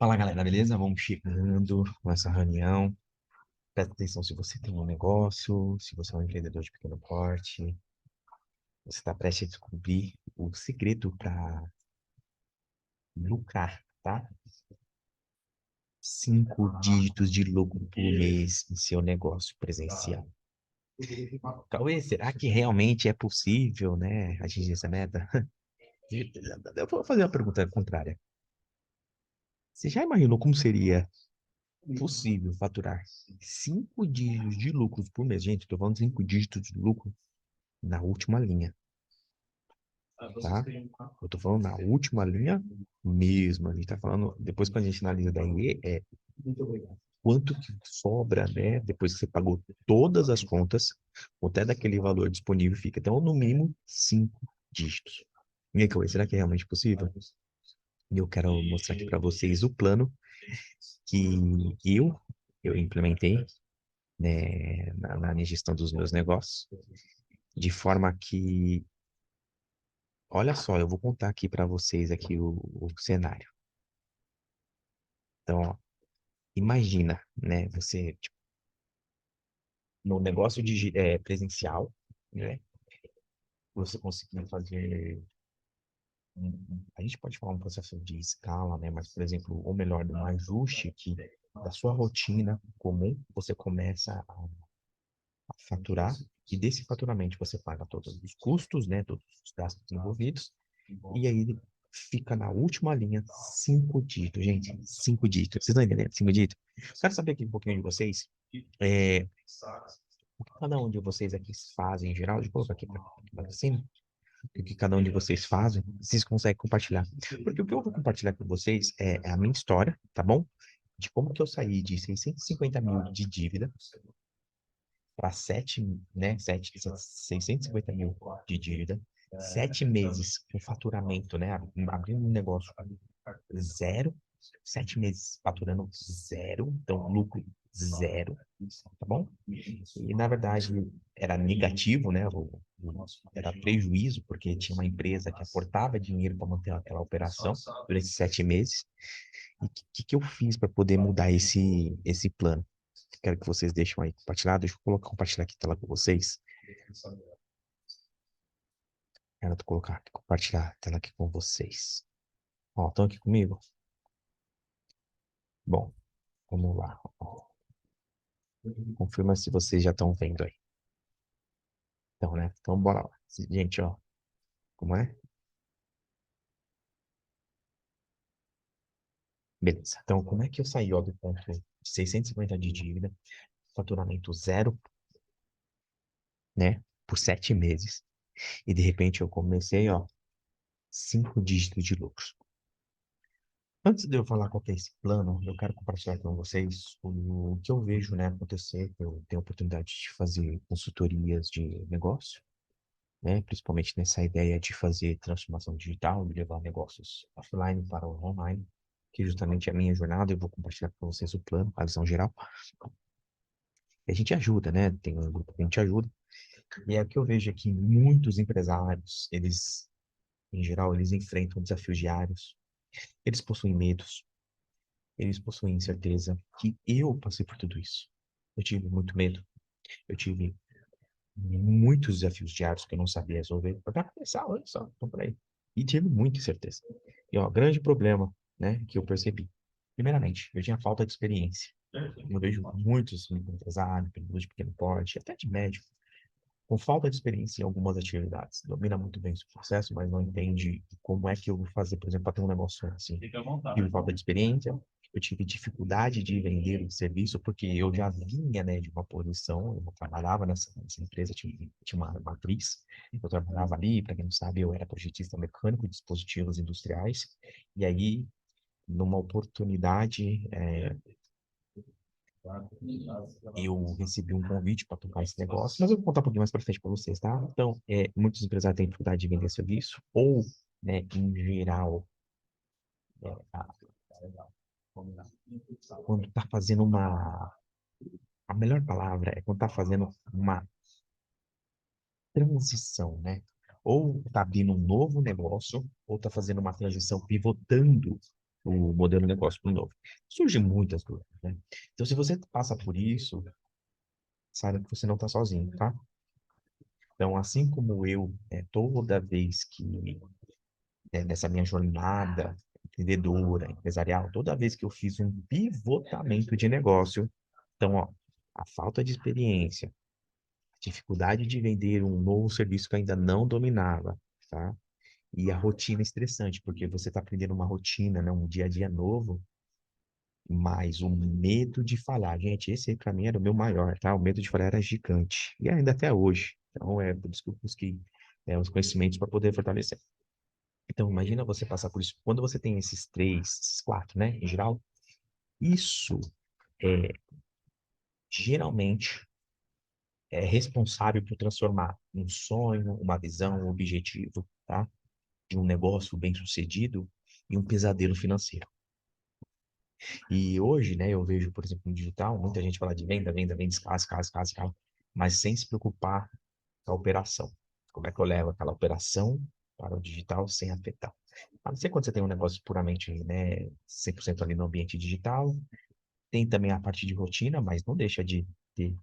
Fala galera, beleza? Vamos chegando nessa reunião. Presta atenção se você tem um negócio, se você é um empreendedor de pequeno porte, você está prestes a descobrir o segredo para lucrar, tá? 5 dígitos de lucro por mês em seu negócio presencial. Cauê, será que realmente é possível, né, atingir essa meta? Eu vou fazer uma pergunta contrária. Você já imaginou como seria possível faturar 5 dígitos de lucros por mês? Gente, estou falando 5 dígitos de lucro na última linha, tá? Eu tô falando na última linha mesmo. A gente tá falando, depois que a gente analisa daí, quanto que sobra, né? Depois que você pagou todas as contas, até daquele valor disponível fica. Então, no mínimo, 5 dígitos. E aí, Cauê, será que é realmente possível? E eu quero mostrar aqui para vocês o plano que eu implementei, né, na minha gestão dos meus negócios, de forma que, olha só, eu vou contar aqui para vocês aqui o cenário. Então, ó, imagina, né, você, tipo, no negócio presencial, né, você conseguir fazer, a gente pode falar um processo de escala, né, mas, por exemplo, ou melhor, um ajuste que da sua rotina comum, você começa a faturar, e desse faturamento você paga todos os custos, né, todos os gastos envolvidos, e aí fica na última linha 5 dígitos, gente, 5 dígitos. Vocês estão entendendo? 5 dígitos. Quero saber aqui um pouquinho de vocês. É, o que cada um de vocês aqui fazem em geral, deixa eu colocar aqui para cima, o que cada um de vocês fazem, vocês conseguem compartilhar. Porque o que eu vou compartilhar com vocês é a minha história, tá bom? De como que eu saí de 650 mil de dívida para 7, né, 650 mil de dívida, 7 meses com faturamento, né, abrindo um negócio zero, 7 meses faturando zero, então lucro zero, tá bom? E na verdade era negativo, né, era prejuízo, porque tinha uma empresa que aportava dinheiro para manter aquela operação durante 7 meses. E o que eu fiz para poder mudar esse plano? Quero que vocês deixem aí compartilhado. Deixa eu compartilhar aqui a tela com vocês. Quero colocar aqui, compartilhar a tela aqui com vocês. Ó, estão aqui comigo? Bom, vamos lá. Ó, confirma se vocês já estão vendo aí. Então, né? Então, bora lá. Gente, ó, como é? Beleza. Então, como é que eu saí, ó, do ponto de 650 de dívida, faturamento zero, né? Por 7 meses. E de repente eu comecei, ó, 5 dígitos de lucros. Antes de eu falar qual que é esse plano, eu quero compartilhar com vocês o que eu vejo, né, acontecer. Eu tenho a oportunidade de fazer consultorias de negócio, né, principalmente nessa ideia de fazer transformação digital, de levar negócios offline para o online, que justamente é a minha jornada. Eu vou compartilhar com vocês o plano, a visão geral. E a gente ajuda, né? Tem um grupo que a gente ajuda. E é o que eu vejo aqui, muitos empresários, eles, em geral, eles enfrentam desafios diários, eles possuem medos, eles possuem incerteza, que eu passei por tudo isso. Eu tive muito medo, eu tive muitos desafios diários que eu não sabia resolver. Para começar, olha só, então por aí. E tive muita incerteza. E ó, grande problema, né, que eu percebi. Primeiramente, eu tinha falta de experiência. Eu vejo muitos empresários, empreendedores de pequeno porte, até de médio, com falta de experiência em algumas atividades. Domina muito bem o processo, mas não entende como é que eu vou fazer, por exemplo, para ter um negócio assim. Tive falta de experiência, eu tive dificuldade de vender o serviço, porque eu já vinha, né, de uma posição, eu trabalhava nessa empresa, tinha uma matriz, eu trabalhava ali, para quem não sabe, eu era projetista mecânico de dispositivos industriais, e aí, numa oportunidade, eu recebi um convite para tocar esse negócio, mas eu vou contar um pouquinho mais para frente para vocês, tá? Então, muitos empresários têm dificuldade de vender serviço, ou, né, em geral, é, a- quando está fazendo uma. A melhor palavra é quando está fazendo uma transição, né? Ou está abrindo um novo negócio, ou está fazendo uma transição, pivotando o modelo de negócio para o novo. Surgem muitas dúvidas, né? Então, se você passa por isso, saiba que você não está sozinho, tá? Então, assim como eu, toda vez que, nessa minha jornada empreendedora, empresarial, toda vez que eu fiz um pivotamento de negócio, então, ó, a falta de experiência, dificuldade de vender um novo serviço que eu ainda não dominava, tá? E a rotina estressante, porque você está aprendendo uma rotina, né? Um dia a dia novo, mas o medo de falhar. Gente, esse aí para mim era o meu maior, tá? O medo de falhar era gigante. E ainda até hoje. Então, por isso que eu busquei os conhecimentos para poder fortalecer. Então, imagina você passar por isso. Quando você tem esses três, esses quatro, né? Em geral, isso é geralmente é responsável por transformar um sonho, uma visão, um objetivo, tá? De um negócio bem-sucedido em um pesadelo financeiro. E hoje, né, eu vejo, por exemplo, no digital, muita gente fala de venda, venda, venda, escala, escala, escala, escala, mas sem se preocupar com a operação. Como é que eu levo aquela operação para o digital sem afetar? A não ser quando você tem um negócio puramente, né, 100% ali no ambiente digital, tem também a parte de rotina, mas não deixa de ter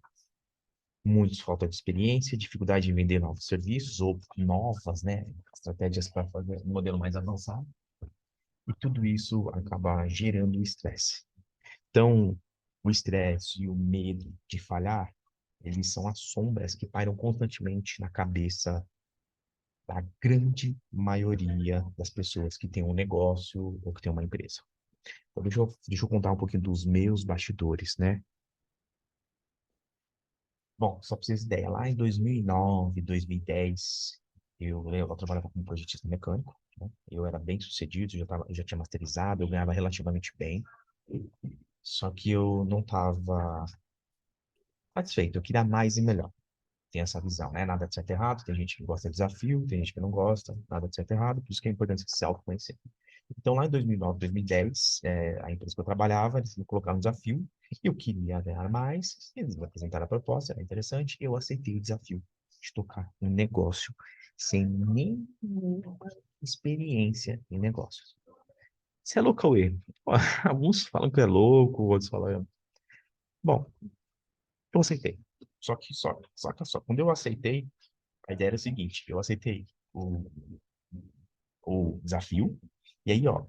muitos falta de experiência, dificuldade em vender novos serviços ou novas, né, estratégias para fazer um modelo mais avançado. E tudo isso acaba gerando estresse. Então, o estresse e o medo de falhar, eles são as sombras que pairam constantemente na cabeça da grande maioria das pessoas que têm um negócio ou que têm uma empresa. Então, deixa eu contar um pouquinho dos meus bastidores, né? Bom, só para vocês terem ideia, lá em 2009, 2010, eu trabalhava como projetista mecânico, né? Eu era bem sucedido, já tinha masterizado, eu ganhava relativamente bem, só que eu não estava satisfeito, eu queria mais e melhor. Tem essa visão, né? Nada de certo e errado, tem gente que gosta de desafio, tem gente que não gosta, nada de certo e errado, por isso que é importante se autoconhecer. Então, lá em 2009, 2010, a empresa que eu trabalhava, eles me colocaram um desafio, eu queria ganhar mais, eles me apresentaram a proposta, era interessante, eu aceitei o desafio de tocar um negócio sem nenhuma experiência em negócios. Você é louco, Cauê? Alguns falam que é louco, outros falam... Bom, eu aceitei. Só que quando eu aceitei, a ideia era a seguinte, eu aceitei o, o desafio, e aí, ó,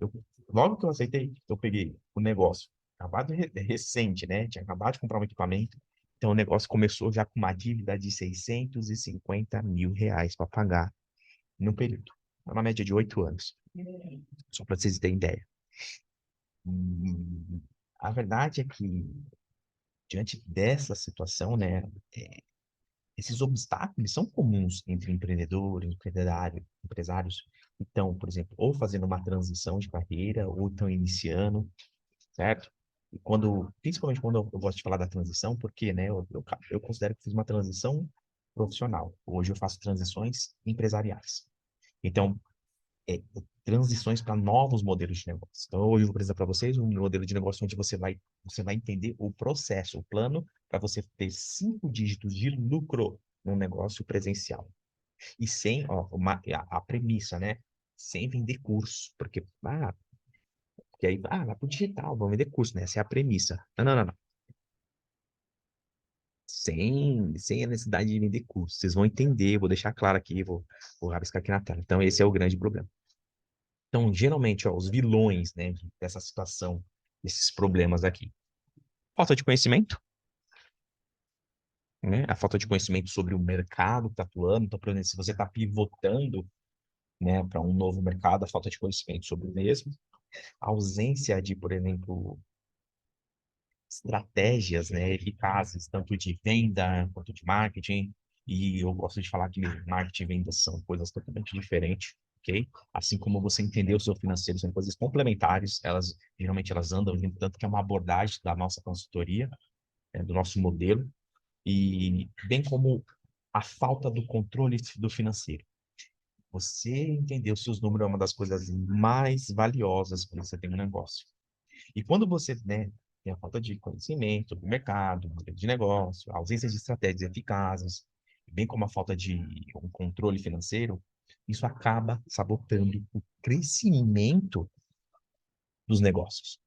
logo que eu aceitei, eu peguei o negócio, acabado recente, né? Tinha acabado de comprar um equipamento, então o negócio começou já com uma dívida de 650 mil reais para pagar no período. É uma média de 8 anos, só para vocês terem ideia. E a verdade é que, diante dessa situação, né, esses obstáculos são comuns entre empreendedores, empresários que estão, por exemplo, ou fazendo uma transição de carreira, ou estão iniciando, certo? E principalmente quando eu gosto de falar da transição, porque, né, eu considero que fiz uma transição profissional. Hoje eu faço transições empresariais. Então, transições para novos modelos de negócio. Então, hoje eu vou apresentar para vocês um modelo de negócio onde você vai entender o processo, o plano para você ter 5 dígitos de lucro no negócio presencial. E sem, ó, a premissa, né? Sem vender curso. Porque aí, vai pro digital, vamos vender curso, né? Essa é a premissa. Não, não, não, não. Sem a necessidade de vender curso. Vocês vão entender, vou deixar claro aqui, vou rabiscar aqui na tela. Então, esse é o grande problema. Então, geralmente, ó, os vilões, né, dessa situação, desses problemas aqui. Falta de conhecimento, né? A falta de conhecimento sobre o mercado que está atuando. Então, por exemplo, se você está pivotando, né, para um novo mercado, a falta de conhecimento sobre o mesmo. A ausência de, por exemplo, estratégias, né, eficazes, tanto de venda quanto de marketing. E eu gosto de falar que marketing e venda são coisas totalmente diferentes, ok? Assim como você entender o seu financeiro são coisas complementares, geralmente elas andam junto, tanto que é uma abordagem da nossa consultoria, do nosso modelo, e bem como a falta do controle do financeiro. Você entender os seus números é uma das coisas mais valiosas quando você tem um negócio. E quando você, né, tem a falta de conhecimento do mercado, modelo de negócio, a ausência de estratégias eficazes, bem como a falta de um controle financeiro, isso acaba sabotando o crescimento dos negócios.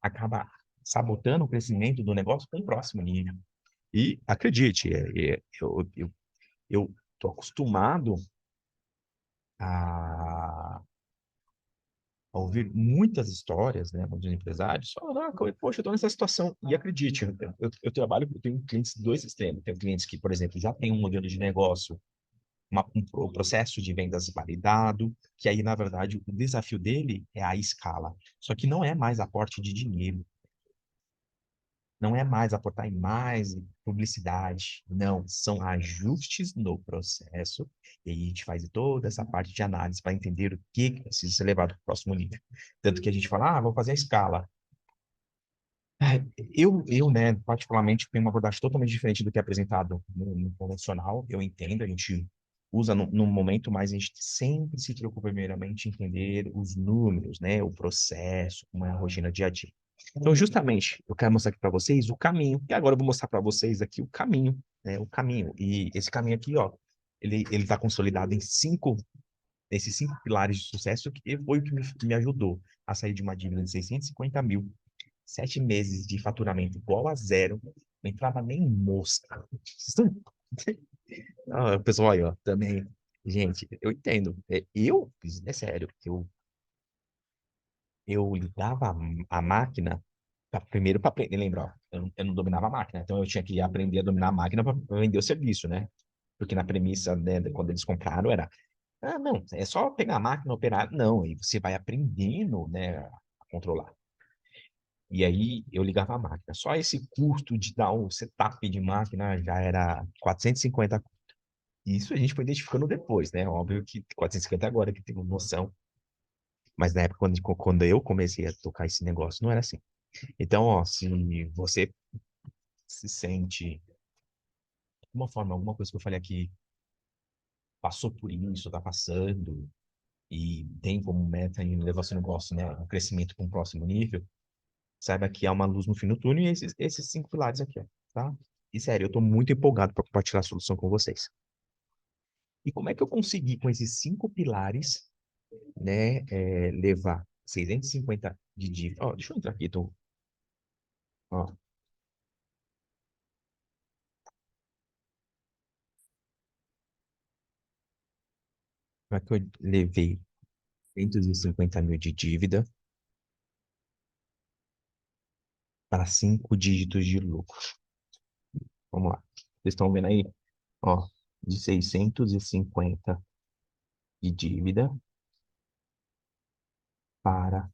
Acaba sabotando o crescimento do negócio para um próximo nível. E acredite, eu tô acostumado a ouvir muitas histórias, né, dos empresários, falando, poxa, eu estou nessa situação. E acredite, eu trabalho, eu tenho clientes de dois extremos. Tenho clientes que, por exemplo, já têm um modelo de negócio, um processo de vendas validado, que aí, na verdade, o desafio dele é a escala. Só que não é mais aporte de dinheiro, não é mais aportar em mais publicidade, não, são ajustes no processo, e aí a gente faz toda essa parte de análise para entender o que precisa ser levado para o próximo nível. Tanto que a gente fala, vou fazer a escala. Né, particularmente, tenho uma abordagem totalmente diferente do que é apresentado no convencional. Eu entendo, a gente usa no momento, mas a gente sempre se preocupa primeiramente em entender os números, né, o processo, como é a rotina dia a dia. Então, justamente, eu quero mostrar aqui para vocês o caminho. E agora eu vou mostrar para vocês aqui o caminho, né, o caminho. E esse caminho aqui, ó, ele está consolidado em nesses cinco pilares de sucesso, que foi o que me ajudou a sair de uma dívida de 650 mil, 7 meses de faturamento igual a zero, não entrava nem mosca. O pessoal aí, ó, também. Gente, eu entendo. É sério, eu ligava a máquina primeiro para aprender, lembra? Ó, eu não dominava a máquina, então eu tinha que aprender a dominar a máquina para vender o serviço, né? Porque na premissa, né, quando eles compraram, era, não, é só pegar a máquina, operar. Não, aí você vai aprendendo, né, a controlar. E aí eu ligava a máquina. Só esse custo de dar um setup de máquina já era 450. Isso a gente foi identificando depois, né? Óbvio que 450 agora que tenho noção. Mas na época, quando eu comecei a tocar esse negócio, não era assim. Então, ó, se você se sente, de alguma forma, alguma coisa que eu falei aqui, passou por isso, tá passando, e tem como meta em levar seu negócio, né, um crescimento para um próximo nível, saiba que há uma luz no fim do túnel e esses cinco pilares aqui, ó, tá? E sério, eu tô muito empolgado para compartilhar a solução com vocês. E como é que eu consegui, com esses cinco pilares, né, levar 650 de dívida? Ó, deixa eu entrar aqui, ó, como é que eu levei 250 mil de dívida para 5 dígitos de lucro? Vamos lá. Vocês estão vendo aí? Ó, de 650 de dívida para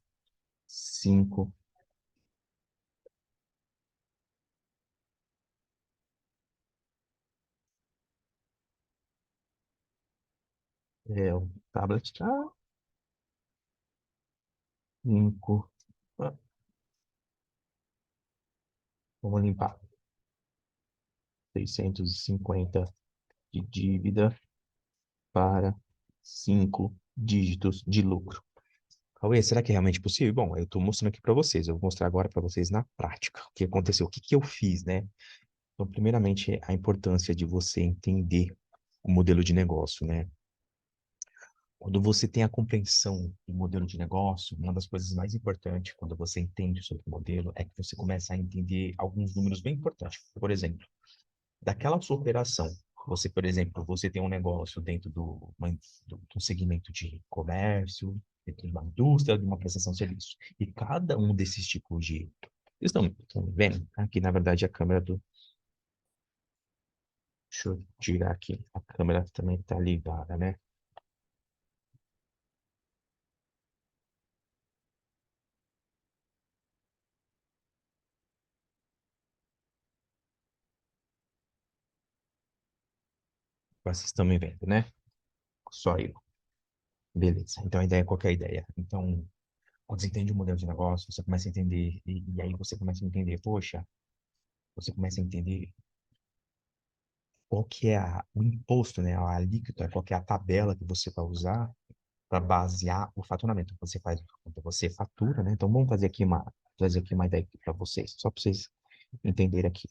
5. O tablet tá 5. Vamos limpar. 650 de dívida para 5 dígitos de lucro. Cauê, será que é realmente possível? Bom, eu estou mostrando aqui para vocês. Eu vou mostrar agora para vocês na prática o que aconteceu, o que que eu fiz, né? Então, primeiramente, a importância de você entender o modelo de negócio, né? Quando você tem a compreensão do modelo de negócio, uma das coisas mais importantes quando você entende sobre o modelo é que você começa a entender alguns números bem importantes. Por exemplo, daquela sua operação, você, por exemplo, você tem um negócio dentro do segmento de comércio, dentro de uma indústria, de uma prestação de serviço. E cada um desses tipos de... Vocês estão vendo? Aqui, na verdade, a câmera do... Deixa eu tirar aqui. A câmera também está ligada, né? Vocês estão me vendo, né? Só eu. Beleza. Então, a ideia é qualquer ideia. Então, quando você entende o modelo de negócio, você começa a entender, e aí você começa a entender, poxa, você começa a entender qual que é o imposto, né, a alíquota, qual que é a tabela que você vai usar para basear o faturamento. Você faz, você fatura, né? Então, vamos fazer aqui uma ideia para vocês, só para vocês entenderem aqui.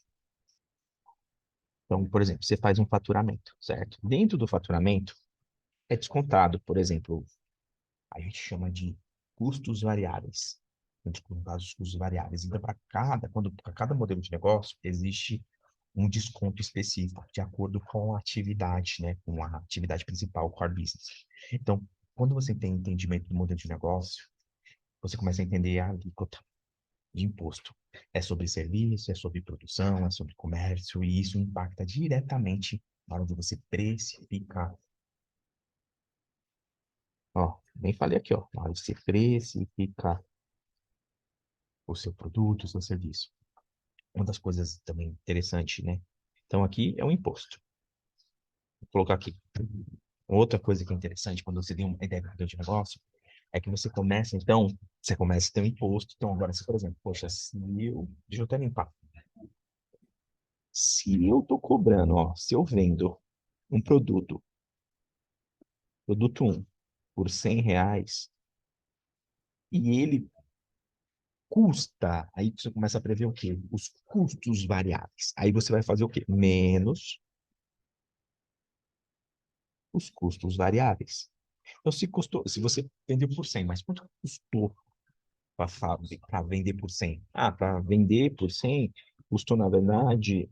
Então, por exemplo, você faz um faturamento, certo? Dentro do faturamento, é descontado, por exemplo, a gente chama de custos variáveis. descontados os custos variáveis. Então, para cada modelo de negócio, existe um desconto específico, de acordo com a atividade, né? Com a atividade principal, o core business. Então, quando você tem entendimento do modelo de negócio, você começa a entender a alíquota de imposto. É sobre serviço, é sobre produção, é sobre comércio, e isso impacta diretamente na hora de você precificar. Ó, nem falei aqui, ó, na hora de você precificar o seu produto, o seu serviço. Uma das coisas também interessantes, né? Então, aqui é um imposto. Vou colocar aqui. Outra coisa que é interessante quando você tem uma ideia de negócio é que você começa, então, você começa a ter um imposto. Então, agora, se, por exemplo, poxa, se eu. Deixa eu até limpar. Se eu tô cobrando, ó, se eu vendo um produto, produto um por R$ 100, e ele custa, aí você começa a prever o quê? Os custos variáveis. Aí você vai fazer o quê? Menos os custos variáveis. Então, se custou, se você vendeu por 100, mas quanto custou para vender por 100? Ah, para vender por 100, custou, na verdade,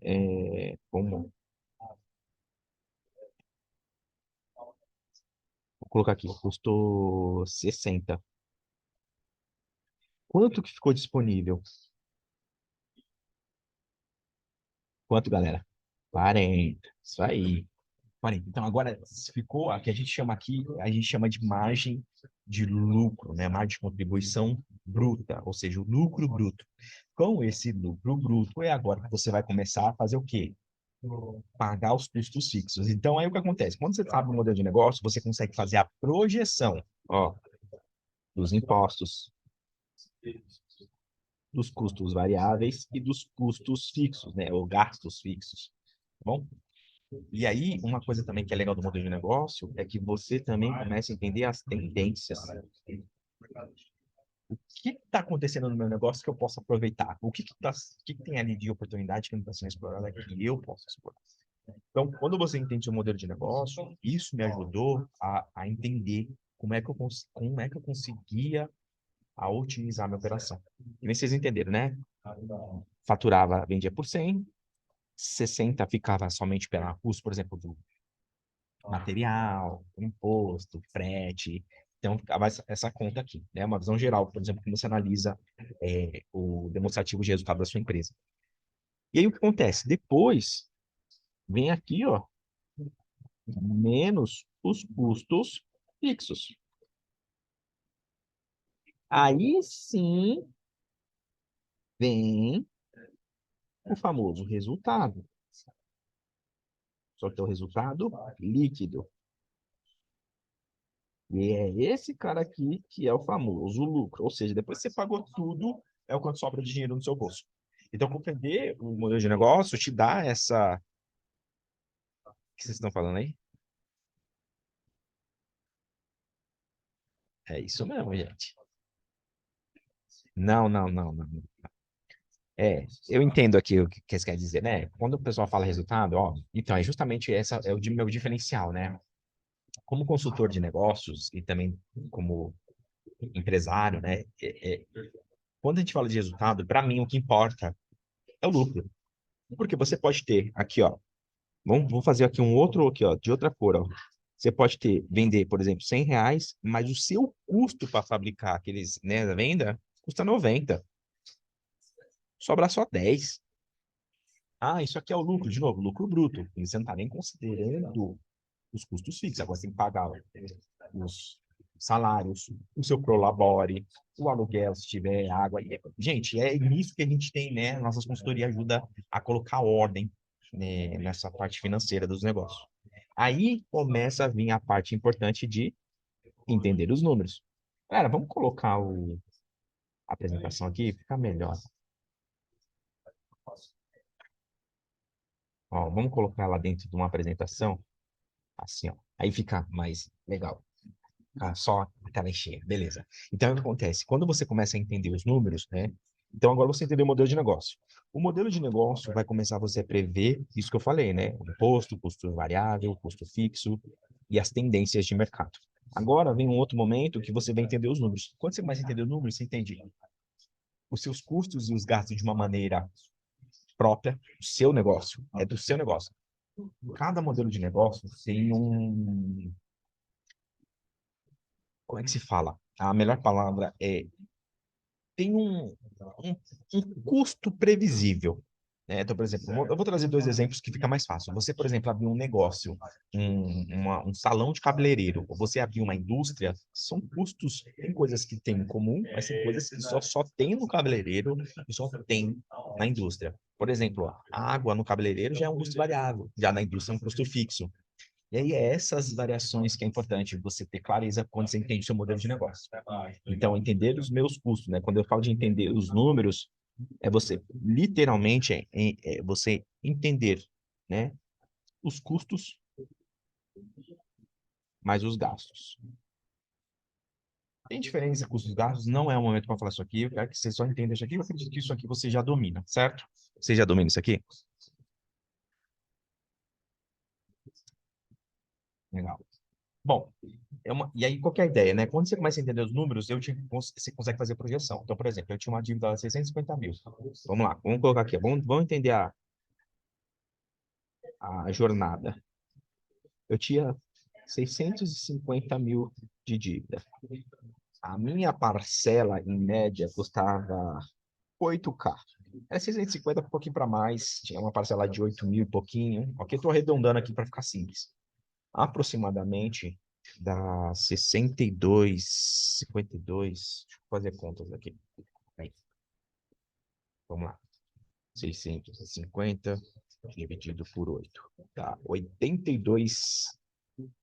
vou colocar aqui, custou 60. Quanto que ficou disponível? Quanto, galera? 40. Isso aí. 40. Então, agora ficou, a que a gente chama aqui, a gente chama de margem de lucro, né? Margem de contribuição bruta, ou seja, o lucro bruto. Com esse lucro bruto, é agora que você vai começar a fazer o quê? Pagar os custos fixos. Então, aí o que acontece? Quando você sabe o modelo de negócio, você consegue fazer a projeção, ó, dos impostos, dos custos variáveis e dos custos fixos, né? Ou gastos fixos. Tá bom? E aí, uma coisa também que é legal do modelo de negócio é que você também começa a entender as tendências. O que está acontecendo no meu negócio que eu posso aproveitar? O que tem ali de oportunidade que não está sendo explorado que eu posso explorar? Então, quando você entende o modelo de negócio, isso me ajudou a entender como é que eu conseguia otimizar a minha operação. E nem vocês entenderam, né? Faturava, vendia por 100, 60 ficava somente pela custo, por exemplo, do material, imposto, frete. Então, ficava essa conta aqui, né? Uma visão geral, por exemplo, como você analisa o demonstrativo de resultado da sua empresa. E aí, o que acontece? Depois, vem aqui, ó, menos os custos fixos. Aí sim vem o famoso resultado. Só que é o resultado líquido. E é esse cara aqui que é o famoso lucro. Ou seja, depois que você pagou tudo, é o quanto sobra de dinheiro no seu bolso. Então, compreender o modelo de negócio te dá essa. O que vocês estão falando aí? É isso mesmo, gente. Não, não, não, não. É, eu entendo aqui o que você quer dizer, né? Quando o pessoal fala resultado, ó, então é justamente essa é o meu diferencial, né? Como consultor de negócios e também como empresário, né? Quando a gente fala de resultado, para mim o que importa é o lucro. Porque você pode ter aqui, ó, vamos fazer aqui um outro aqui, ó, de outra cor, ó. Você pode vender, por exemplo, R$ 100, mas o seu custo para fabricar aqueles, né, da venda custa 90. Sobra só 10. Ah, isso aqui é o lucro, de novo, lucro bruto. E você não está nem considerando os custos fixos. Agora você tem que pagar os salários, o seu prolabore, o aluguel, se tiver água. Gente, é nisso que a gente tem, né? Nossas consultorias ajuda a colocar ordem, né, nessa parte financeira dos negócios. Aí começa a vir a parte importante de entender os números. Galera, vamos colocar a apresentação aqui, fica melhor. Ó, vamos colocar lá dentro de uma apresentação, assim, ó. Aí fica mais legal. Só a tela cheia, beleza. Então, o que acontece? Quando você começa a entender os números, né? Então, agora você entendeu o modelo de negócio. O modelo de negócio vai começar você a prever isso que eu falei, né? O imposto, custo variável, custo fixo e as tendências de mercado. Agora vem um outro momento que você vai entender os números. Quando você começa a entender os números, você entende os seus custos e os gastos de uma maneira própria do seu negócio. É do seu negócio. Cada modelo de negócio tem um. Como é que se fala? A melhor palavra é tem um, um custo previsível. Né? Então, por exemplo, eu vou trazer dois exemplos que fica mais fácil. Você, por exemplo, abrir um negócio, um salão de cabeleireiro, ou você abrir uma indústria, são custos, tem coisas que tem em comum, mas tem coisas que só tem no cabeleireiro e só tem na indústria. Por exemplo, a água no cabeleireiro já é um custo variável, já na indústria é um custo fixo. E aí, é essas variações que é importante você ter clareza quando você entende o seu modelo de negócio. Então, entender os meus custos, né? Quando eu falo de entender os números, é você, literalmente, é você entender, né? Os custos mais os gastos. Tem diferença custos e gastos? Não é o momento para falar isso aqui. Eu quero que você só entenda isso aqui. Eu acredito que isso aqui você já domina, certo? Você já domina isso aqui? Legal. Bom, e aí, qual que é a ideia, né? Quando você começa a entender os números, você consegue fazer projeção. Então, por exemplo, eu tinha uma dívida de 650 mil. Vamos lá, vamos colocar aqui. Vamos entender a jornada. Eu tinha 650 mil de dívida. A minha parcela, em média, custava 8K. Era 650, um pouquinho para mais. Tinha uma parcela de 8 mil e pouquinho. Ok, estou arredondando aqui para ficar simples. Aproximadamente dá 62, 52. Deixa eu fazer contas aqui. Aí, vamos lá. 650 dividido por 8. Tá, 82.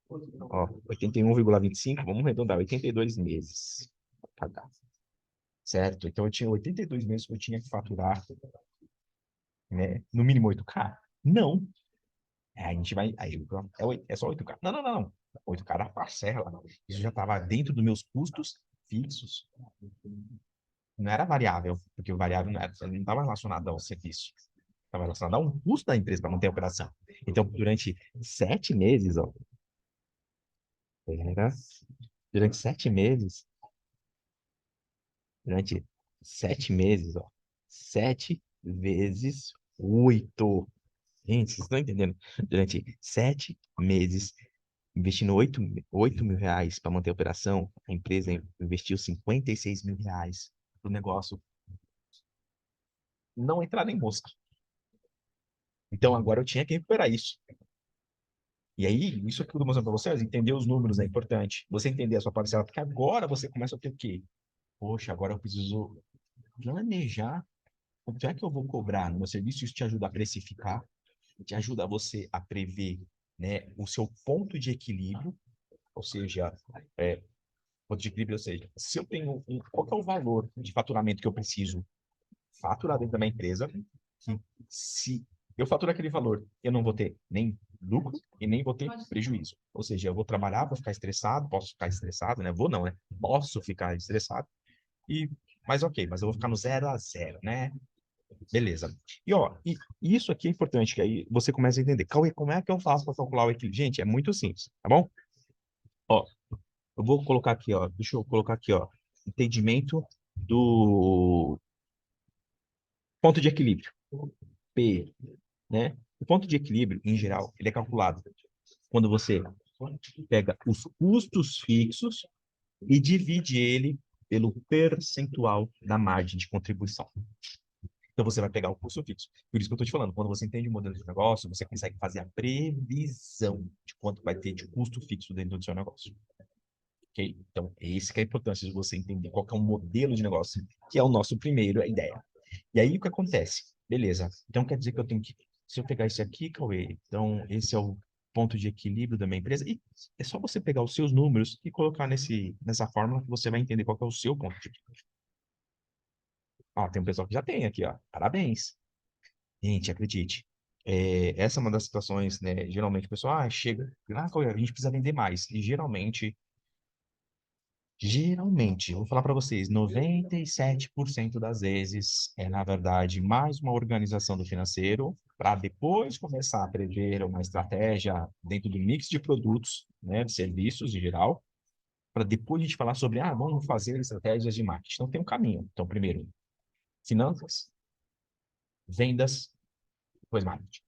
Ó, 81,25. Vamos arredondar, 82 meses para pagar. Certo? Então eu tinha 82 meses que eu tinha que faturar, né? No mínimo 8K? Não. A gente vai. Aí, é só 8K. Não, não, não, não. 8K era parcela. Isso já estava dentro dos meus custos fixos. Não era variável, porque o variável não estava relacionado ao serviço. Estava relacionado a um custo da empresa para manter a operação. Então, durante 7 meses, ó, era, durante 7 meses, durante 7 meses, ó, 7 vezes 8. Gente, vocês estão entendendo? Durante 7 meses, investindo oito mil reais para manter a operação, a empresa investiu 56 mil reais para o negócio não entrar em mosca. Então, agora eu tinha que recuperar isso. E aí, isso que eu estou mostrando para vocês, entender os números é importante. Você entender a sua parcela, porque agora você começa a ter o quê? Poxa, agora eu preciso planejar quanto é que eu vou cobrar no meu serviço. Isso te ajuda a precificar, te ajuda você a prever, né, o seu ponto de equilíbrio, ou seja, ponto de equilíbrio, ou seja, se eu tenho qual que é o valor de faturamento que eu preciso faturar dentro da minha empresa, que se eu faturar aquele valor, eu não vou ter nem lucro e nem vou ter prejuízo. Ou seja, eu vou trabalhar, vou ficar estressado, posso ficar estressado, né? Vou não, né? Posso ficar estressado, e, mas ok, mas eu vou ficar no 0 a 0, né? Beleza. E ó, e isso aqui é importante, que aí você começa a entender. Cauê, como é que eu faço para calcular o equilíbrio? Gente, é muito simples, tá bom? Ó, eu vou colocar aqui, ó. Deixa eu colocar aqui, ó. Entendimento do ponto de equilíbrio. P, né? O ponto de equilíbrio, em geral, ele é calculado quando você pega os custos fixos e divide ele pelo percentual da margem de contribuição. Então, você vai pegar o custo fixo. Por isso que eu estou te falando, quando você entende o modelo de negócio, você consegue fazer a previsão de quanto vai ter de custo fixo dentro do seu negócio. Ok? Então, esse que é a importância de você entender qual que é o modelo de negócio, que é o nosso primeiro, a ideia. E aí, o que acontece? Beleza. Então, quer dizer que eu tenho que... Se eu pegar isso aqui, Cauê, então, esse é o ponto de equilíbrio da minha empresa. E é só você pegar os seus números e colocar nessa fórmula que você vai entender qual que é o seu ponto de equilíbrio. Ó, tem um pessoal que já tem aqui, ó. Parabéns. Gente, acredite. Essa é uma das situações, né? Geralmente o pessoal, chega, Cauê, a gente precisa vender mais. E geralmente, eu vou falar para vocês, 97% das vezes é, na verdade, mais uma organização do financeiro para depois começar a prever uma estratégia dentro do mix de produtos, né, de serviços em geral, para depois a gente falar sobre, vamos fazer estratégias de marketing. Então, tem um caminho. Então, primeiro, finanças, vendas, depois marketing.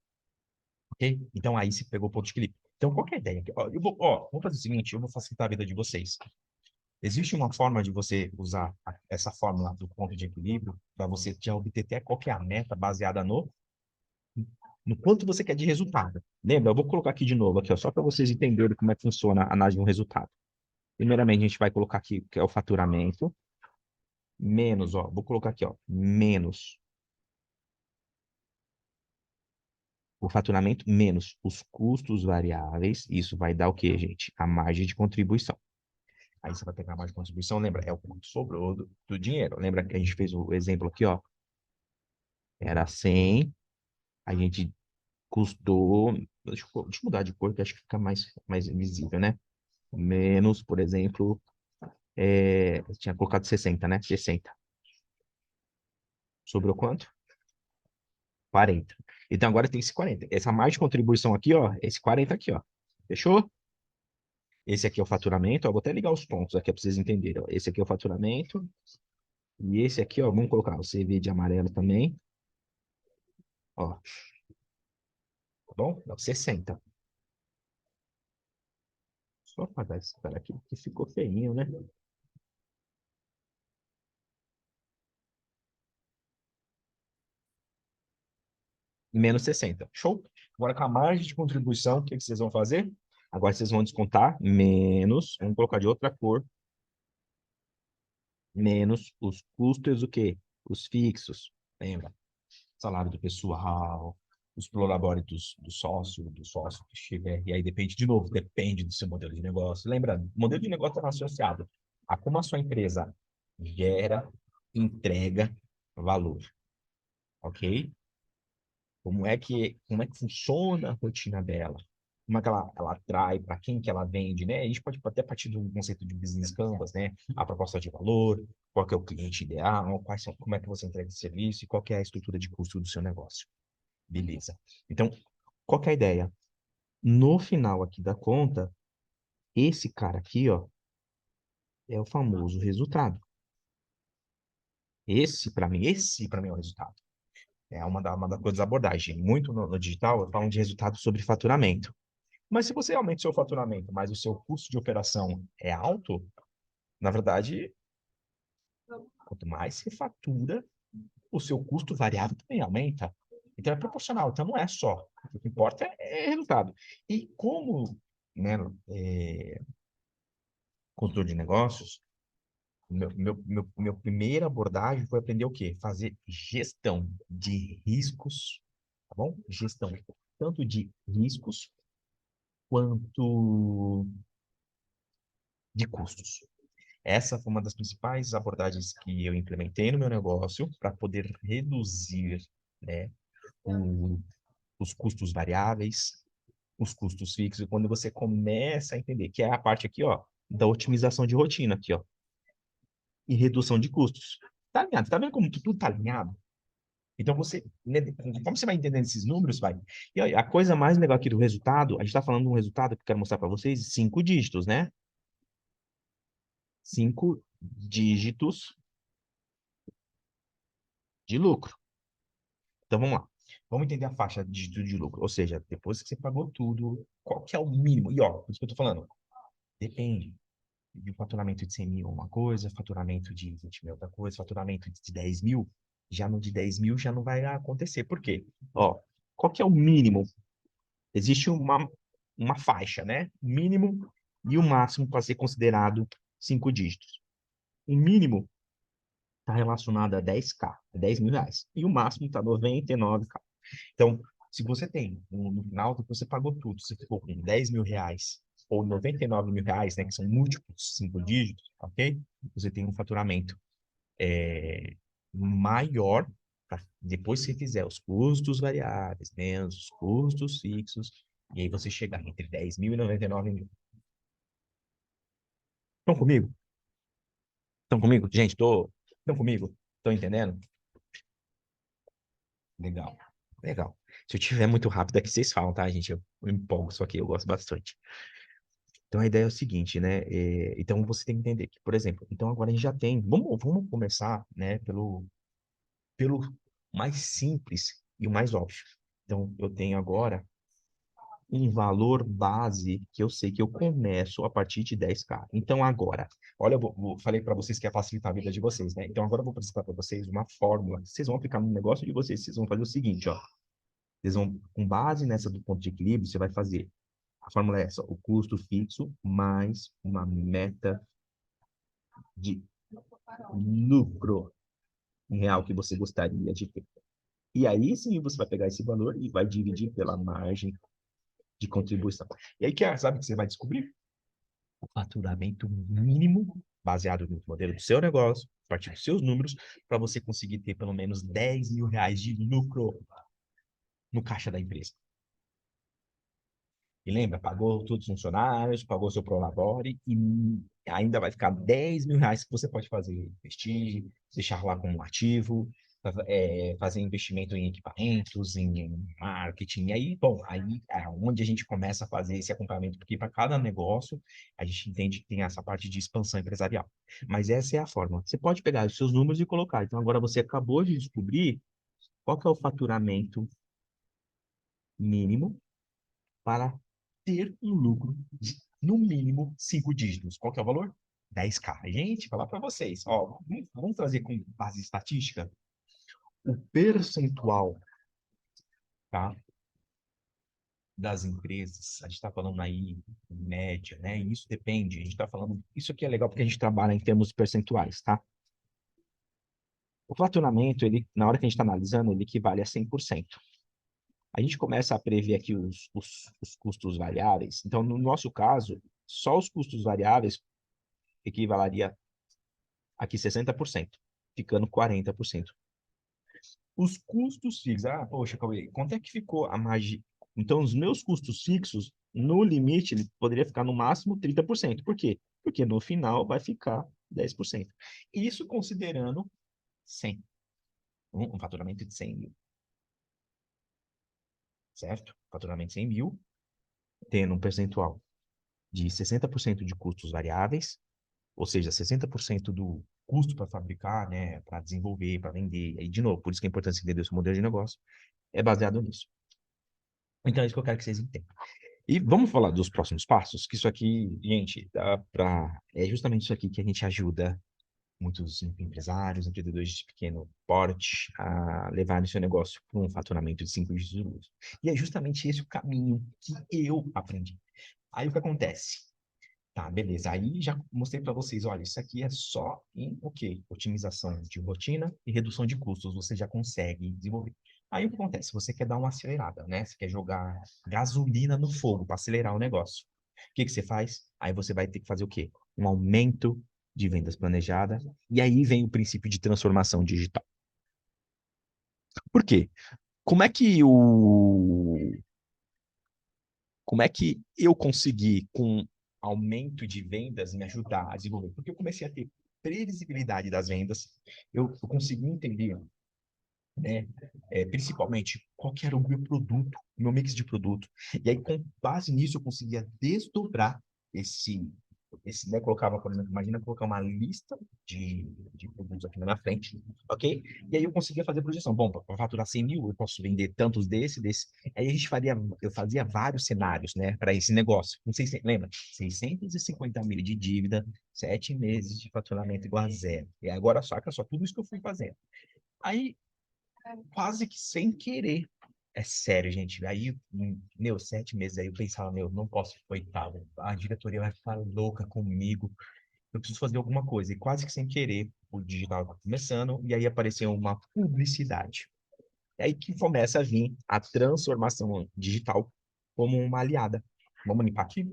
Ok? Então aí se pegou o ponto de equilíbrio. Então, qual que é a ideia aqui? Ó, vamos fazer o seguinte, eu vou facilitar a vida de vocês. Existe uma forma de você usar essa fórmula do ponto de equilíbrio para você já obter até qual que é a meta baseada no quanto você quer de resultado. Lembra? Eu vou colocar aqui de novo, aqui, ó, só para vocês entenderem como é que funciona a análise de um resultado. Primeiramente, a gente vai colocar aqui que é o faturamento, menos, ó, vou colocar aqui, ó, menos o faturamento menos os custos variáveis. Isso vai dar o quê, gente? A margem de contribuição. Aí você vai pegar a margem de contribuição, lembra? É o quanto sobrou do dinheiro. Lembra que a gente fez o exemplo aqui, ó? Era 100, a gente custou. Deixa eu mudar de cor, que acho que fica mais visível, né? Menos, por exemplo, eu tinha colocado 60, né? 60. Sobrou quanto? 40. Então agora tem esse 40. Essa margem de contribuição aqui, ó, esse 40 aqui, ó. Fechou? Esse aqui é o faturamento, ó, vou até ligar os pontos aqui para vocês entenderem, ó. Esse aqui é o faturamento, e esse aqui, ó, vamos colocar o CV de amarelo também, ó, tá bom? É o 60. Só apagar esse cara aqui, que ficou feinho, né? Menos 60. Show? Agora com a margem de contribuição, o que que vocês vão fazer? Agora vocês vão descontar menos, vamos colocar de outra cor, menos os custos, o quê? Os fixos. Lembra? Salário do pessoal, os prolabore do sócio que estiver, e aí depende, de novo, depende do seu modelo de negócio. Lembrando, o modelo de negócio está associado a como a sua empresa gera, entrega valor, ok? Como é que funciona a rotina dela? Como é que ela atrai, para quem que ela vende, né? A gente pode até partir do conceito de business canvas, né? A proposta de valor, qual que é o cliente ideal, como é que você entrega esse serviço e qual que é a estrutura de custo do seu negócio. Beleza. Então, qual que é a ideia? No final aqui da conta, esse cara aqui, ó, é o famoso resultado. Esse para mim é o resultado. É uma das coisas da abordagem. Muito no digital, eu falo de resultado sobre faturamento. Mas se você aumenta o seu faturamento, mas o seu custo de operação é alto, na verdade, quanto mais você fatura, o seu custo variável também aumenta. Então é proporcional. Então não é só. O que importa é resultado. E como, né, consultor de negócios, meu primeira abordagem foi aprender o quê? Fazer gestão de riscos, tá bom? Gestão tanto de riscos quanto de custos. Essa foi uma das principais abordagens que eu implementei no meu negócio para poder reduzir, né, o- os custos variáveis, os custos fixos, quando você começa a entender, que é a parte aqui, ó, da otimização de rotina aqui, ó, e redução de custos. Tá alinhado? Tá vendo como tudo tá alinhado? Então você, né, como você vai entendendo esses números, vai. E olha, a coisa mais legal aqui do resultado, a gente está falando de um resultado que eu quero mostrar para vocês, 5 dígitos, né? 5 dígitos de lucro. Então vamos lá. Vamos entender a faixa de dígito de lucro. Ou seja, depois que você pagou tudo, qual que é o mínimo? E ó, por isso que eu tô falando, depende. De um faturamento de 100 mil uma coisa, faturamento de 20 mil outra coisa, faturamento de 10 mil, já no de 10 mil já não vai acontecer. Por quê? Ó, qual que é o mínimo? Existe uma faixa, né? O mínimo e o máximo para ser considerado 5 dígitos. O mínimo está relacionado a 10K, a 10 mil reais. E o máximo está 99K. Então, se você tem, no final que você pagou tudo, você ficou com 10 mil reais ou 99 mil reais, né, que são múltiplos 5 dígitos, ok? Você tem um faturamento maior, depois que você fizer os custos variáveis, menos os custos fixos, e aí você chegar entre 10 mil e 99 mil. Estão comigo? Estão comigo? Gente, estão comigo? Estão entendendo? Legal, legal. Se eu tiver muito rápido aqui, vocês falam, tá, gente? Eu empolgo, só que eu gosto bastante. Então a ideia é o seguinte, né? Então você tem que entender que, por exemplo, então agora a gente já tem. Vamos começar, né, pelo mais simples e o mais óbvio. Então, eu tenho agora um valor base que eu sei que eu começo a partir de 10K. Então, agora, olha, falei para vocês que ia facilitar a vida de vocês, né? Então, agora eu vou apresentar para vocês uma fórmula. Vocês vão aplicar no negócio de vocês. Vocês vão fazer o seguinte, ó. Vocês vão, com base nessa do ponto de equilíbrio, você vai fazer. A fórmula é essa: o custo fixo mais uma meta de lucro real que você gostaria de ter. E aí sim você vai pegar esse valor e vai dividir pela margem de contribuição. E aí, sabe o que você vai descobrir? O faturamento mínimo baseado no modelo do seu negócio, a partir dos seus números, para você conseguir ter pelo menos R$ 10.000 de lucro no caixa da empresa. E lembra, pagou todos os funcionários, pagou seu prolabore e ainda vai ficar R$ 10.000 que você pode fazer, investir, deixar lá como um ativo, fazer investimento em equipamentos, em marketing. E aí, bom, aí é onde a gente começa a fazer esse acompanhamento, porque para cada negócio a gente entende que tem essa parte de expansão empresarial. Mas essa é a forma. Você pode pegar os seus números e colocar. Então, agora você acabou de descobrir qual que é o faturamento mínimo para ter um lucro de, no mínimo, 5 dígitos. Qual que é o valor? 10K. Gente, falar para vocês, ó, vamos trazer com base estatística o percentual, tá, das empresas. A gente está falando aí em média, né? E isso depende. A gente está falando. Isso aqui é legal porque a gente trabalha em termos percentuais, tá? O faturamento, ele, na hora que a gente está analisando, ele equivale a 100%. A gente começa a prever aqui os custos variáveis. Então, no nosso caso, só os custos variáveis equivaleria aqui 60%, ficando 40%. Os custos fixos, poxa, Cauê, quanto é que ficou a margem? Então, os meus custos fixos, no limite, ele poderia ficar no máximo 30%. Por quê? Porque no final vai ficar 10%. Isso considerando 100, um faturamento de 100 mil, certo? Faturamento de 100 mil, tendo um percentual de 60% de custos variáveis, ou seja, 60% do custo para fabricar, né, para desenvolver, para vender. E aí, de novo, por isso que é importante entender esse modelo de negócio, é baseado nisso. Então, é isso que eu quero que vocês entendam. E vamos falar dos próximos passos, que isso aqui, gente, é justamente isso aqui que a gente ajuda muitos empresários, empreendedores de pequeno porte a levarem seu negócio para um faturamento de 5 dígitos. E é justamente esse o caminho que eu aprendi. Aí o que acontece? Tá, beleza. Aí já mostrei para vocês, olha, isso aqui é só em o quê? Otimização de rotina e redução de custos, você já consegue desenvolver. Aí o que acontece? Você quer dar uma acelerada, né? Você quer jogar gasolina no fogo para acelerar o negócio. O que que você faz? Aí você vai ter que fazer o quê? Um aumento de vendas planejada. E aí vem o princípio de transformação digital. Por quê? Como é que o Como é que eu consegui, com aumento de vendas, me ajudar a desenvolver? Porque eu comecei a ter previsibilidade das vendas, eu consegui entender, né, principalmente qual que era o meu produto, o meu mix de produto. E aí, com base nisso, eu conseguia desdobrar né, colocava, por exemplo, imagina colocar uma lista de produtos aqui na minha frente, ok? E aí eu conseguia fazer projeção. Bom, para faturar 100 mil, eu posso vender tantos desse. Aí a gente eu fazia vários cenários, né, para esse negócio. Não sei se lembra, 650 mil de dívida, 7 meses de faturamento igual a zero. E agora saca só tudo isso que eu fui fazendo. Aí quase que sem querer. É sério, gente. Aí, meu, 7 meses aí eu pensava, meu, não posso ir pro oitavo. A diretoria vai ficar louca comigo. Eu preciso fazer alguma coisa. E quase que sem querer, o digital tá começando, e aí apareceu uma publicidade. É aí que começa a vir a transformação digital como uma aliada. Vamos limpar aqui?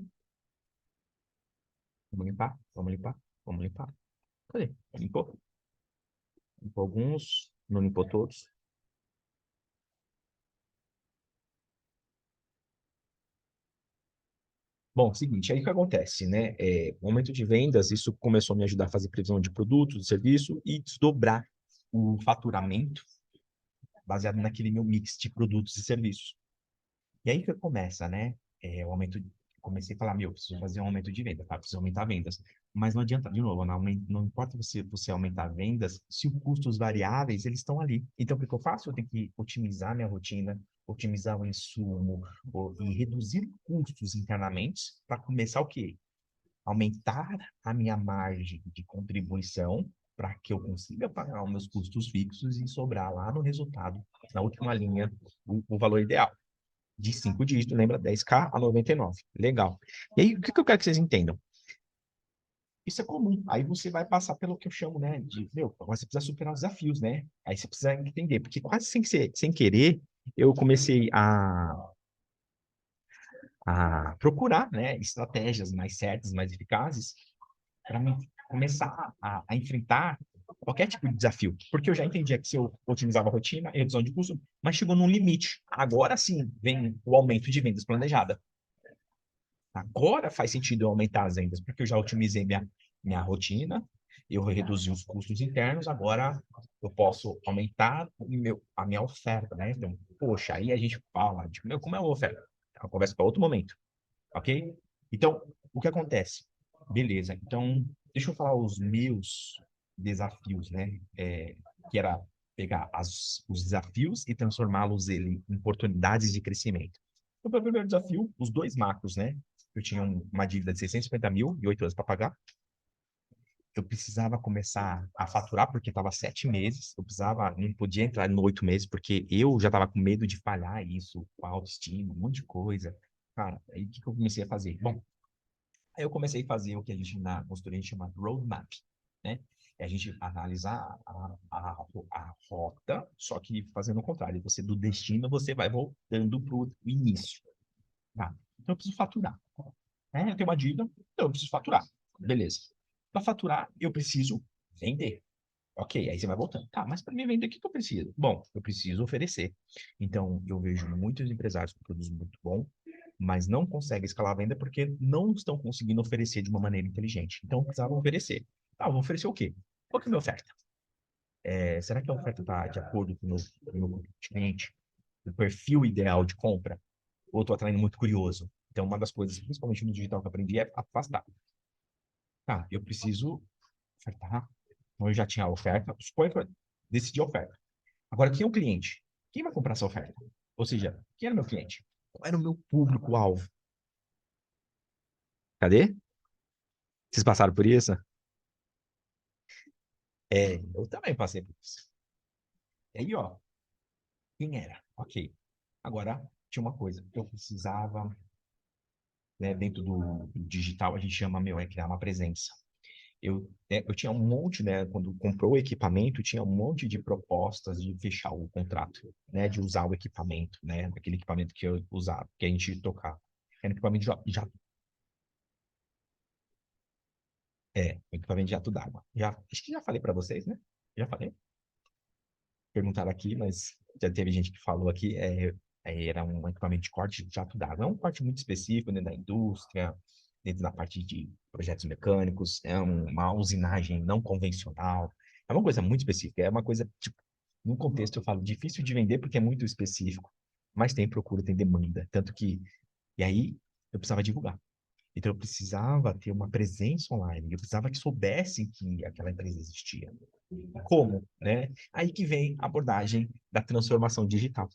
Vamos limpar? Vamos limpar? Vamos limpar? Cadê? Limpou? Limpou alguns, não limpou todos. Bom, seguinte, aí o que acontece, né? O aumento de vendas, isso começou a me ajudar a fazer previsão de produtos, de serviço e desdobrar o faturamento baseado naquele meu mix de produtos e serviços. E aí que começa, né? O aumento. Comecei a falar, meu, preciso fazer um aumento de venda, tá? Preciso aumentar vendas. Mas não adianta, de novo, não importa você aumentar vendas, se os custos variáveis, eles estão ali. Então, o que que eu faço? Eu tenho que otimizar minha rotina, otimizar o insumo, e reduzir custos internamente para começar o quê? Aumentar a minha margem de contribuição para que eu consiga pagar os meus custos fixos e sobrar lá no resultado, na última linha, o valor ideal. De 5 dígitos, lembra? 10K a 99. Legal. E aí, o que que eu quero que vocês entendam? Isso é comum. Aí você vai passar pelo que eu chamo, né, de, meu, você precisa superar os desafios, né? Aí você precisa entender, porque quase sem querer, eu comecei a procurar, né, estratégias mais certas, mais eficazes, para começar a enfrentar qualquer tipo de desafio. Porque eu já entendia que se eu otimizava a rotina e redução de custo, mas chegou num limite. Agora sim vem o aumento de vendas planejada. Agora faz sentido eu aumentar as vendas, porque eu já otimizei minha rotina, eu reduzi os custos internos, agora eu posso aumentar a minha oferta, né? Então, poxa, aí a gente fala de, meu, como é a oferta? É uma conversa para outro momento, ok? Então, o que acontece? Beleza, então, deixa eu falar os meus desafios, né? Que era pegar os desafios e transformá-los em oportunidades de crescimento. Então, o primeiro desafio, os dois macros, né? Eu tinha uma dívida de 650 mil e 8 anos para pagar. Eu precisava começar a faturar, porque estava 7 meses. Eu precisava, não podia entrar no 8 meses, porque eu já estava com medo de falhar isso, com a autoestima, um monte de coisa. Cara, aí o que que eu comecei a fazer? Bom, aí eu comecei a fazer o que a gente na consultoria chama roadmap, né? É a gente analisar a rota, só que fazendo o contrário. Você, do destino, você vai voltando para o início. Tá? Então, eu preciso faturar. Eu tenho uma dívida, então eu preciso faturar. Beleza. Para faturar, eu preciso vender. Ok, aí você vai voltando. Tá, mas para me vender, o que que eu preciso? Bom, eu preciso oferecer. Então, eu vejo muitos empresários com produtos muito bons, mas não conseguem escalar a venda porque não estão conseguindo oferecer de uma maneira inteligente. Então, precisavam oferecer. Tá, eu vou oferecer o quê? Qual que é a minha oferta? Será que a oferta está de acordo com o meu cliente? O perfil ideal de compra? Ou estou atraindo muito curioso? Então, uma das coisas, principalmente no digital que eu aprendi, é afastar. Tá, eu preciso ofertar. Então, eu já tinha a oferta, suponho que eu decidi a oferta. Agora, quem é o cliente? Quem vai comprar essa oferta? Ou seja, quem era o meu cliente? Qual era o meu público-alvo? Cadê? Vocês passaram por isso? Eu também passei por isso. E aí, ó, quem era? Ok. Agora, tinha uma coisa. Eu precisava, né, dentro do digital, a gente chama, criar uma presença. Eu tinha um monte, né, quando comprou o equipamento, tinha um monte de propostas de fechar o contrato, né, de usar o equipamento, né, aquele equipamento que eu usava, que a gente tocava. Era um equipamento um equipamento de jato d'água. Acho que já falei para vocês, né? Já falei. Perguntaram aqui, mas já teve gente que falou aqui, era um equipamento de corte de jato d'água. É um corte muito específico dentro da indústria, dentro da parte de projetos mecânicos, é uma usinagem não convencional. É uma coisa muito específica, é uma coisa, tipo, no contexto eu falo, difícil de vender porque é muito específico, mas tem procura, tem demanda. Tanto que, e aí, eu precisava divulgar. Então, eu precisava ter uma presença online, eu precisava que soubessem que aquela empresa existia. Como, né? Aí que vem a abordagem da transformação digital,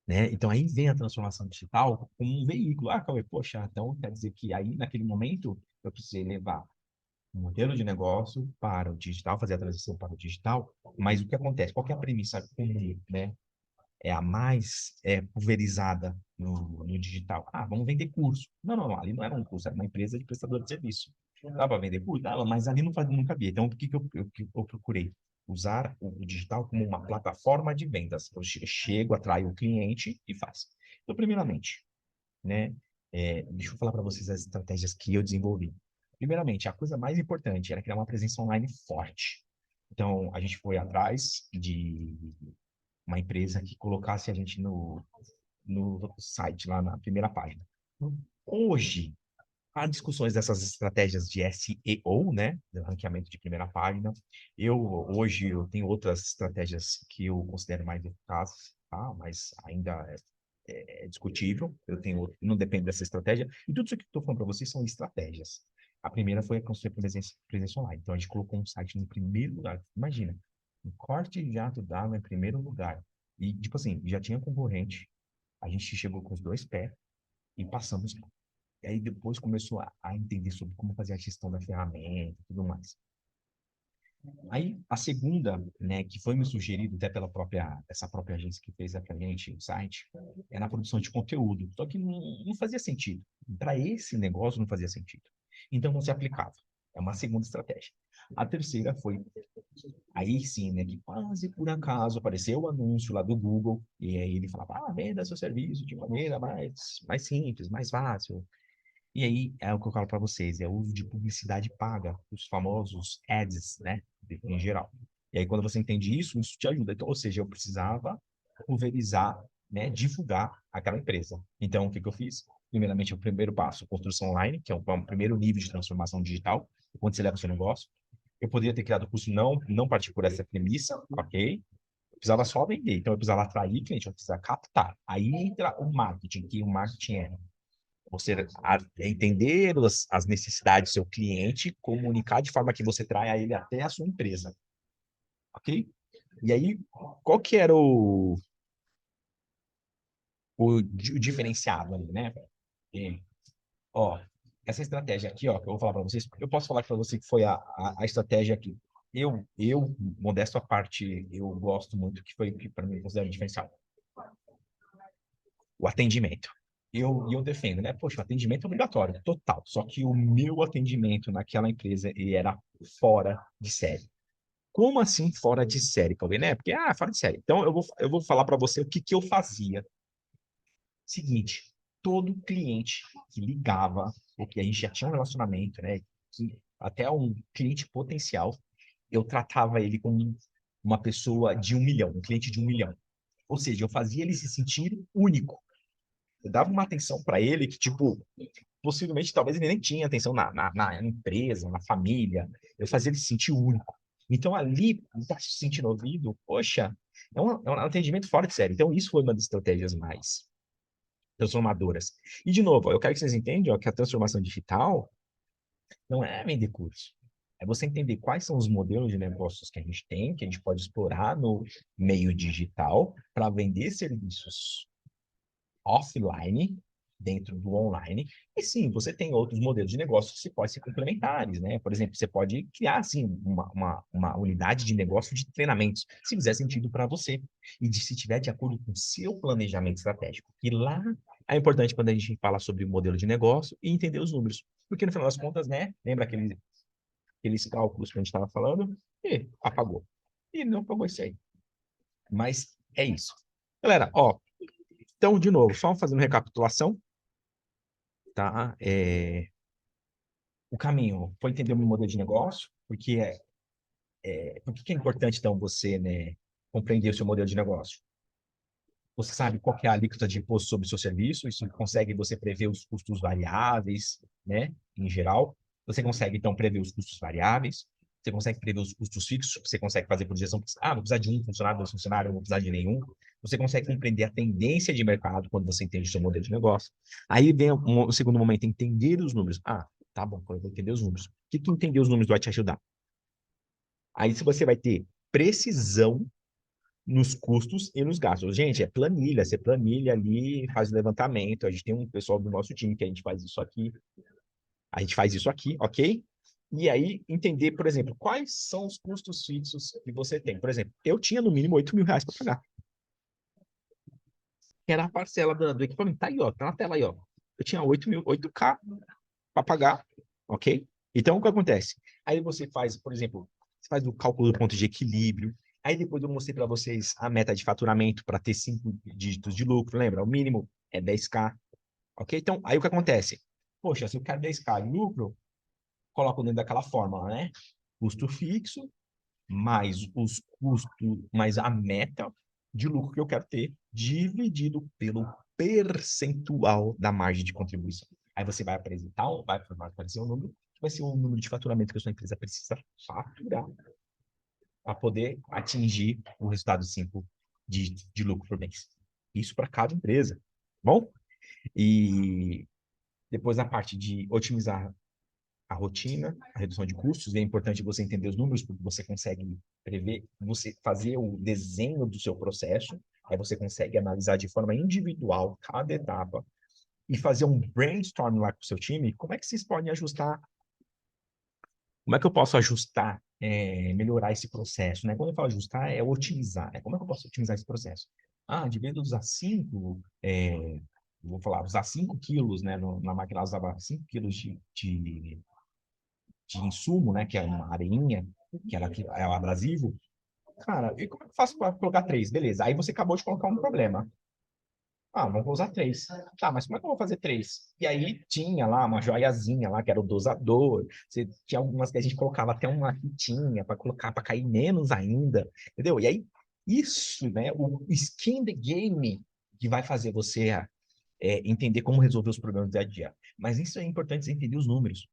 né? Então, aí vem a transformação digital como um veículo. Ah, Cauê, poxa, então quer dizer que aí, naquele momento, eu precisei levar um modelo de negócio para o digital, fazer a transição para o digital, mas o que acontece? Qual que é a premissa comum, né? É a mais pulverizada no digital. Ah, vamos vender curso. Não, não, não, ali não era um curso, era uma empresa de prestador de serviço. Dá para vender curso? Dava, mas ali não cabia. Então, o que que eu procurei? Usar o digital como uma plataforma de vendas. Eu chego, atraio o cliente e faço. Então, primeiramente, né, deixa eu falar para vocês as estratégias que eu desenvolvi. Primeiramente, a coisa mais importante era criar uma presença online forte. Então, a gente foi atrás de uma empresa que colocasse a gente no site, lá na primeira página. Hoje, há discussões dessas estratégias de SEO, né, do ranqueamento de primeira página. Hoje, eu tenho outras estratégias que eu considero mais eficazes, tá? Mas ainda é discutível, não depende dessa estratégia. E tudo isso que eu estou falando para vocês são estratégias. A primeira foi a construir presença online. Então, a gente colocou um site no primeiro lugar. Imagina, um corte de ato dado em primeiro lugar. E, tipo assim, já tinha concorrente, a gente chegou com os dois pés e passamos. E aí depois começou a entender sobre como fazer a gestão da ferramenta e tudo mais. Aí, a segunda, né, que foi me sugerido até essa própria agência que fez pra gente o site, é na produção de conteúdo. Só que não fazia sentido. Para esse negócio não fazia sentido. Então, não se aplicava. É uma segunda estratégia. A terceira foi, aí sim, né, que quase por acaso apareceu o anúncio lá do Google, e aí ele falava, venda seu serviço de maneira mais simples, mais fácil. E aí é o que eu falo para vocês, é o uso de publicidade paga, os famosos ads, né, em geral. E aí quando você entende isso, isso te ajuda. Então, ou seja, eu precisava pulverizar, né, divulgar aquela empresa. Então, o que que eu fiz? Primeiramente, o primeiro passo, construção online, que é o primeiro nível de transformação digital, quando você leva o seu negócio. Eu poderia ter criado o curso, não partir por essa premissa, ok? Eu precisava só vender, então eu precisava atrair cliente, eu precisava captar. Aí entra o marketing, que o marketing é você entender as necessidades do seu cliente, comunicar de forma que você traia ele até a sua empresa, ok? E aí, qual que era o diferenciado ali, né? E, ó, essa estratégia aqui, ó, que eu vou falar para vocês, eu posso falar para você que foi a estratégia aqui. Modesto à parte, eu gosto muito, que foi que para mim considero diferencial. O atendimento. Eu defendo, né? Poxa, o atendimento é obrigatório, total. Só que o meu atendimento naquela empresa, ele era fora de série. Como assim fora de série, Cauê, né? Porque, fora de série. Então, eu vou falar para você o que que eu fazia. Seguinte, todo cliente que ligava, porque a gente já tinha um relacionamento, né? Que até um cliente potencial, eu tratava ele como uma pessoa de 1 milhão, um cliente de 1 milhão. Ou seja, eu fazia ele se sentir único. Eu dava uma atenção para ele que, tipo, possivelmente, talvez ele nem tinha atenção na empresa, na família. Eu fazia ele se sentir único. Então, ali, ele está se sentindo ouvido, poxa, é um atendimento fora de série. Então, isso foi uma das estratégias mais transformadoras. E, de novo, eu quero que vocês entendam ó, que a transformação digital não é vender curso. É você entender quais são os modelos de negócios que a gente tem, que a gente pode explorar no meio digital para vender serviços offline, dentro do online. E sim, você tem outros modelos de negócio que podem ser complementares, né? Por exemplo, você pode criar, assim, uma unidade de negócio de treinamentos, se fizer sentido para você, e se tiver de acordo com o seu planejamento estratégico. E lá é importante quando a gente fala sobre o modelo de negócio e entender os números. Porque no final das contas, né? Lembra aqueles cálculos que a gente estava falando? E apagou. E não apagou isso aí. Mas é isso. Galera, ó, então, de novo, só fazendo recapitulação, tá? O caminho foi entender o meu modelo de negócio, porque por que é importante, então, você, né, compreender o seu modelo de negócio? Você sabe qual que é a alíquota de imposto sobre o seu serviço, isso consegue você prever os custos variáveis, né, em geral. Você consegue, então, prever os custos variáveis, você consegue prever os custos fixos, você consegue fazer projeção, vou precisar de um funcionário, dois funcionários, não vou precisar de nenhum. Você consegue compreender a tendência de mercado quando você entende o seu modelo de negócio. Aí vem o segundo momento, entender os números. Tá bom, eu vou entender os números. O que que entender os números vai te ajudar? Aí se você vai ter precisão nos custos e nos gastos. Gente, é planilha, você planilha ali, faz o levantamento. A gente tem um pessoal do nosso time que a gente faz isso aqui. A gente faz isso aqui, ok? E aí, entender, por exemplo, quais são os custos fixos que você tem. Por exemplo, eu tinha no mínimo R$ 8.000 para pagar. Que era a parcela do equipamento. Tá aí, ó, tá na tela aí, ó. Eu tinha 8K para pagar, ok? Então, o que acontece? Aí você faz, por exemplo, você faz o cálculo do ponto de equilíbrio. Aí depois eu mostrei para vocês a meta de faturamento para ter 5 dígitos de lucro, lembra? O mínimo é 10K, ok? Então, aí o que acontece? Poxa, se eu quero 10K de lucro, coloco dentro daquela fórmula, né? Custo fixo, mais os custos, mais a meta de lucro que eu quero ter, dividido pelo percentual da margem de contribuição. Aí você vai apresentar, vai aparecer um número, que vai ser o número de faturamento que a sua empresa precisa faturar para poder atingir o resultado 5 de lucro por mês. Isso para cada empresa. bom? E depois a parte de otimizar a rotina, a redução de custos, e é importante você entender os números, porque você consegue prever, você fazer o desenho do seu processo, aí você consegue analisar de forma individual cada etapa e fazer um brainstorm lá com o seu time, como é que vocês podem ajustar, como é que eu posso ajustar, melhorar esse processo, né? Quando eu falo ajustar, é otimizar, né? Como é que eu posso otimizar esse processo? Ah, de vez de usar 5, vou falar, usar 5 quilos, né? Na máquina ela usava 5 quilos de insumo, né? Que é uma areinha, que é o abrasivo. Cara, e como é que eu faço para colocar 3? Beleza. Aí você acabou de colocar um problema. Ah, vamos usar 3. Tá, mas como é que eu vou fazer 3? E aí tinha lá uma joiazinha lá, que era o dosador. Você tinha algumas que a gente colocava até uma fitinha para colocar, para cair menos ainda. Entendeu? E aí, isso, né? O skin the game que vai fazer você entender como resolver os problemas do dia a dia. Mas isso é importante você entender os números.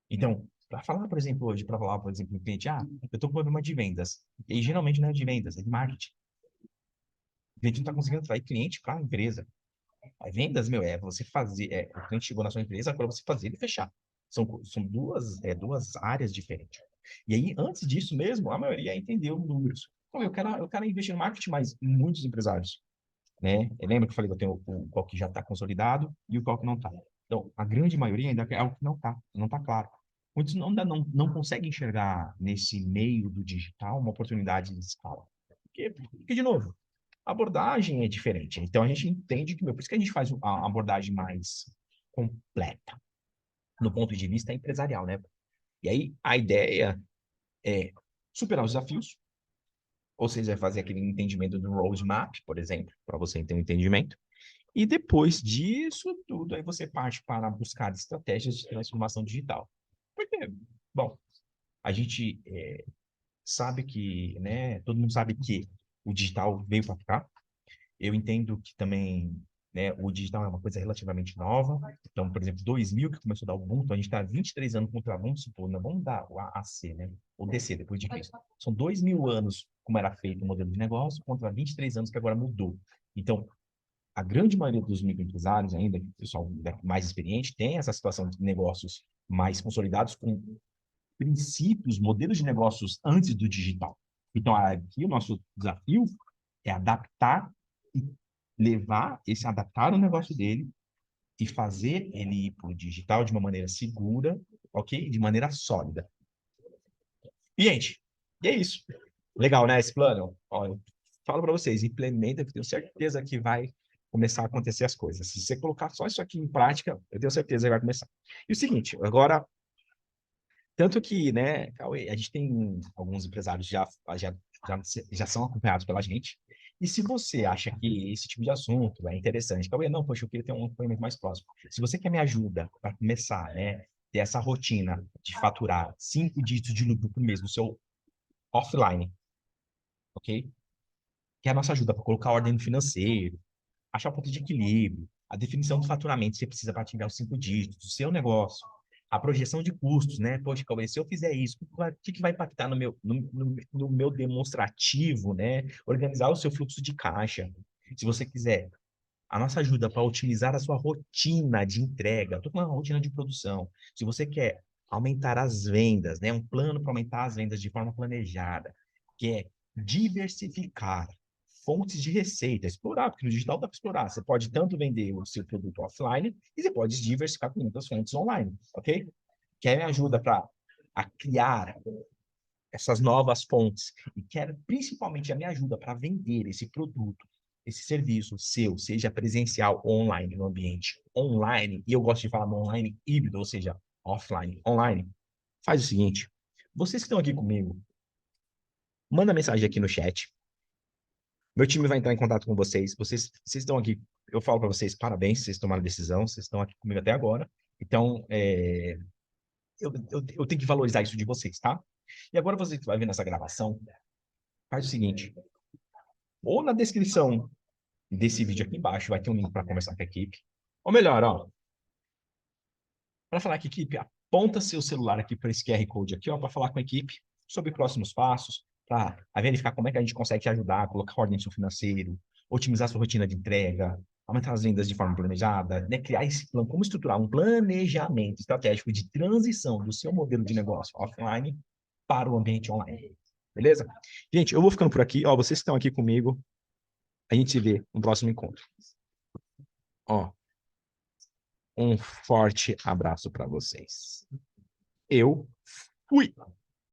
Então, para falar, por exemplo, hoje, para falar, por exemplo, o cliente, eu estou com problema de vendas. E geralmente não é de vendas, é de marketing. O cliente não está conseguindo atrair cliente para a empresa. As vendas, meu, é você fazer. O cliente chegou na sua empresa para você fazer ele fechar. São duas áreas diferentes. E aí, antes disso mesmo, a maioria entendeu os números. Então, eu quero investir no marketing, mas muitos empresários, né? Lembra que eu falei que eu tenho qual que já está consolidado e o qual que não está. Então, a grande maioria ainda é o que não está claro. Muitos não conseguem enxergar nesse meio do digital uma oportunidade de escala. Porque, de novo, a abordagem é diferente. Então, a gente entende que, por isso que a gente faz a abordagem mais completa, no ponto de vista empresarial, né? E aí, a ideia é superar os desafios, ou seja, fazer aquele entendimento do roadmap, por exemplo, para você ter um entendimento. E depois disso tudo, aí você parte para buscar estratégias de transformação digital. Porque, bom, a gente sabe que, né, todo mundo sabe que o digital veio para ficar. Eu entendo que também, né, o digital é uma coisa relativamente nova. Então, por exemplo, 2000 que começou a dar o boom, então a gente está 23 anos contra, vamos supor, não vamos dar o AAC, né? O DC, depois de Cristo. São 2000 anos como era feito o modelo de negócio, contra 23 anos que agora mudou. Então, a grande maioria dos microempresários ainda, o pessoal mais experiente, tem essa situação de negócios mais consolidados com princípios, modelos de negócios antes do digital. Então, aqui o nosso desafio é adaptar e adaptar o negócio dele e fazer ele ir para o digital de uma maneira segura, ok? De maneira sólida. E, gente, e é isso. Legal, né, esse plano? Ó, eu falo para vocês, implementa, que eu tenho certeza que vai começar a acontecer as coisas. Se você colocar só isso aqui em prática, eu tenho certeza que vai começar. E o seguinte, agora, tanto que, né, Cauê, a gente tem alguns empresários já, já, já são acompanhados pela gente. E se você acha que esse tipo de assunto é interessante, Cauê, não, poxa, eu queria ter um acompanhamento mais próximo. Se você quer me ajuda para começar, né, ter essa rotina de faturar 5 dígitos de lucro por mês no seu offline, ok? Que é a nossa ajuda para colocar ordem no financeiro, achar o ponto de equilíbrio, a definição do faturamento que você precisa para atingir os 5 dígitos do seu negócio, a projeção de custos, né? Poxa, Cauê, se eu fizer isso, o que vai impactar no meu demonstrativo, né? Organizar o seu fluxo de caixa. Se você quiser a nossa ajuda para otimizar a sua rotina de entrega, estou falando rotina de produção. Se você quer aumentar as vendas, né? Um plano para aumentar as vendas de forma planejada, quer diversificar fontes de receita, explorar, porque no digital dá para explorar. Você pode tanto vender o seu produto offline e você pode diversificar com muitas fontes online, ok? Quer me ajuda para a criar essas novas fontes e quer principalmente a minha ajuda para vender esse produto, esse serviço seu, seja presencial ou online, no ambiente online, e eu gosto de falar no online híbrido, ou seja, offline, online, faz o seguinte, vocês que estão aqui comigo, manda mensagem aqui no chat, meu time vai entrar em contato com vocês estão aqui, eu falo para vocês, parabéns, vocês tomaram a decisão, vocês estão aqui comigo até agora, então, eu tenho que valorizar isso de vocês, tá? E agora você que vai ver nessa gravação, faz o seguinte, ou na descrição desse vídeo aqui embaixo vai ter um link para conversar com a equipe. Ou melhor, ó, para falar com a equipe, aponta seu celular aqui para esse QR Code aqui, ó, para falar com a equipe sobre próximos passos, para verificar como é que a gente consegue te ajudar, colocar ordem no seu financeiro, otimizar sua rotina de entrega, aumentar as vendas de forma planejada, né? Criar esse plano, como estruturar um planejamento estratégico de transição do seu modelo de negócio offline para o ambiente online. Beleza? Gente, eu vou ficando por aqui. Ó, vocês que estão aqui comigo, a gente se vê no próximo encontro. Ó, um forte abraço para vocês. Eu fui!